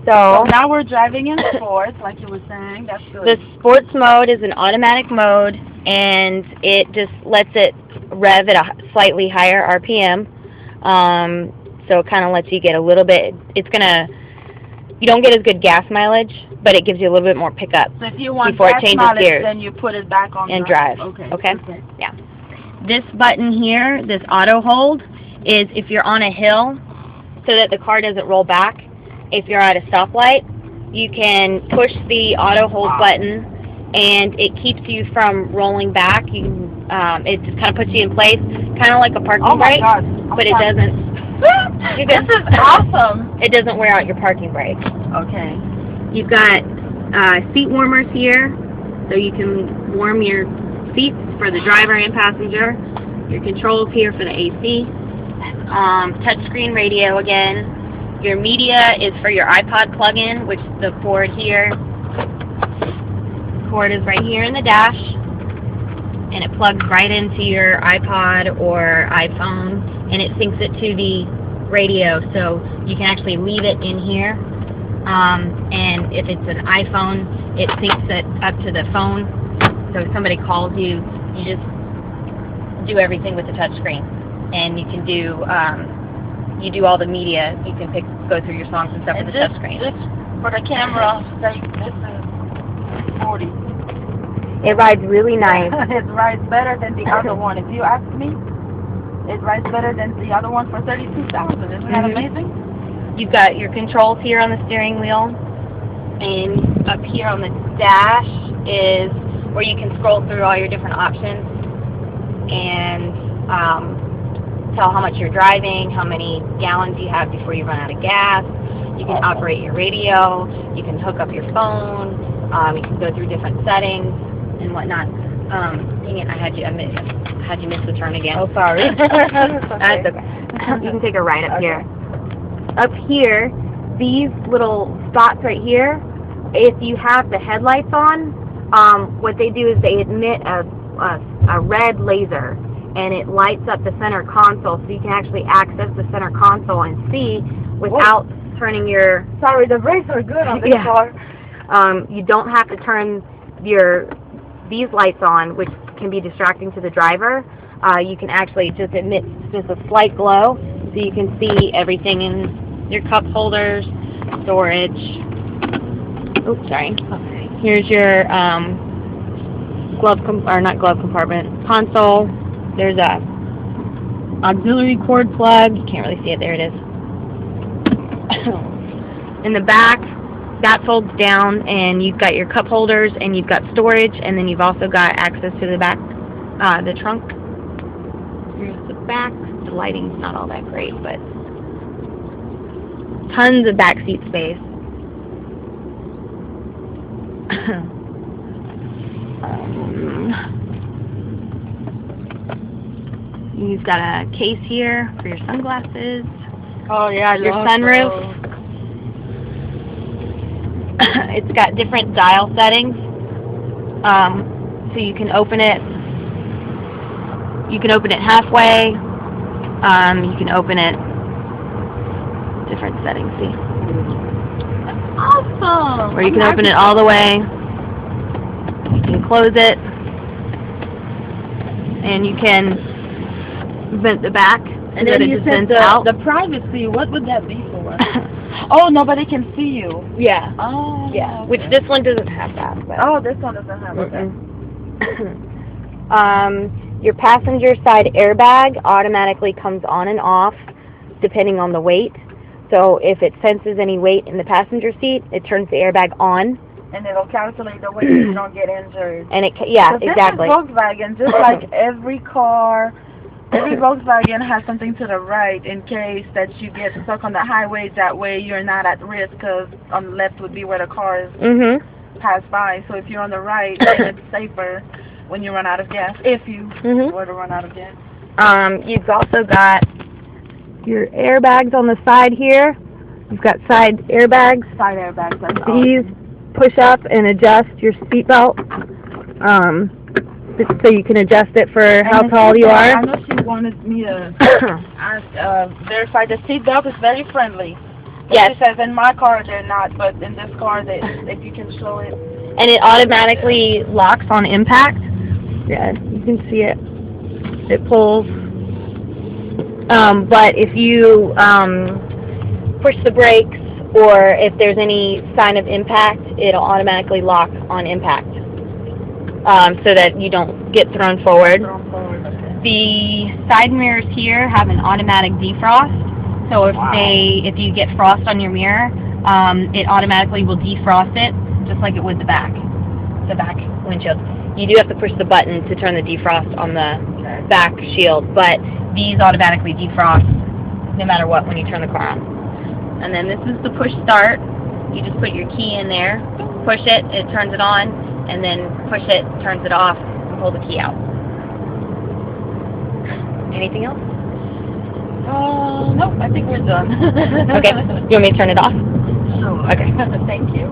So now we're driving in sports, like you were saying. That's good. the sports mode is an automatic mode, and it just lets it rev at a slightly higher RPM. So it kind of lets you get a little bit. You don't get as good gas mileage, but it gives you a little bit more pickup So if you want before it gas changes mileage, gears then you put it back on and drive. Okay. Okay. Yeah. This button here, this auto hold, is if you're on a hill, so that the car doesn't roll back. If you're at a stoplight, you can push the auto hold button, and it keeps you from rolling back. It just kind of puts you in place, kind of like a parking brake, but it doesn't. This is awesome. It doesn't wear out your parking brake. Okay. You've got seat warmers here, so you can warm your seats for the driver and passenger. Your controls here for the AC. Touchscreen radio again. Your media is for your iPod plug-in, which is the cord here. The cord is right here in the dash, and it plugs right into your iPod or iPhone, and it syncs it to the radio, so you can actually leave it in here. And if it's an iPhone, it syncs it up to the phone. So if somebody calls you, you just do everything with the touchscreen, and you can do you do all the media. You can go through your songs and stuff with the touchscreen. For the camera, say this is 40. It rides really nice. It rides better than the other one. If you ask me, it rides better than the other one for $32,000. Isn't that amazing? You've got your controls here on the steering wheel, and up here on the dash is where you can scroll through all your different options and tell how much you're driving, how many gallons you have before you run out of gas. You can operate your radio. You can hook up your phone. You can go through different settings and whatnot. Dang it, I had you miss the turn again. Oh, sorry. That's okay. You can take a right up here. Up here, these little spots right here, if you have the headlights on, what they do is they emit a red laser, and it lights up the center console, so you can actually access the center console and see without turning your... Sorry, the brakes are good on this car. You don't have to turn these lights on, which can be distracting to the driver. You can actually just emit just a slight glow, so you can see everything in your cup holders, storage. Oops, sorry. Okay. Here's your not glove compartment, console. There's a auxiliary cord plug. You can't really see it. There it is. In the back, that folds down, and you've got your cup holders, and you've got storage, and then you've also got access to the back, the trunk. Here's the back. The lighting's not all that great, but tons of back seat space. You've got a case here for your sunglasses. Oh yeah, your sunroof. It's got different dial settings, so you can open it. You can open it halfway. You can open it different settings. See. Awesome. Or you can open it all the way. You can close it, and you can vent the back, and then you said the privacy. What would that be for? Oh, nobody can see you. Yeah. Oh. Yeah. Okay. Which this one doesn't have that. But. Oh, this one doesn't have that. Your passenger side airbag automatically comes on and off depending on the weight. So if it senses any weight in the passenger seat, it turns the airbag on. And it'll calculate the weight so you don't get injured. And exactly. This is Volkswagen, just like every car. Every Volkswagen has something to the right in case that you get stuck on the highway. That way you're not at risk, because on the left would be where the cars pass by. So if you're on the right, then it's safer when you run out of gas, if you were to run out of gas. You've also got your airbags on the side here. You've got side airbags. Side airbags. These push up and adjust your seatbelt. So you can adjust it for how tall you are. I know she wanted me to verify the seatbelt is very friendly. Yes. It says in my car they're not, but in this car, if you can show it. And it automatically locks on impact. Yeah, you can see it. It pulls. But if you push the brakes or if there's any sign of impact, it'll automatically lock on impact so that you don't get thrown forward. The side mirrors here have an automatic defrost. So if you get frost on your mirror, it automatically will defrost it, just like it would the back windshield. You do have to push the button to turn the defrost on the back shield, but these automatically defrost no matter what when you turn the car on. And then this is the push start. You just put your key in there, push it, it turns it on, and then push it, turns it off, and pull the key out. Anything else? Nope, I think we're done. Okay. You want me to turn it off? Sure. Okay. Thank you.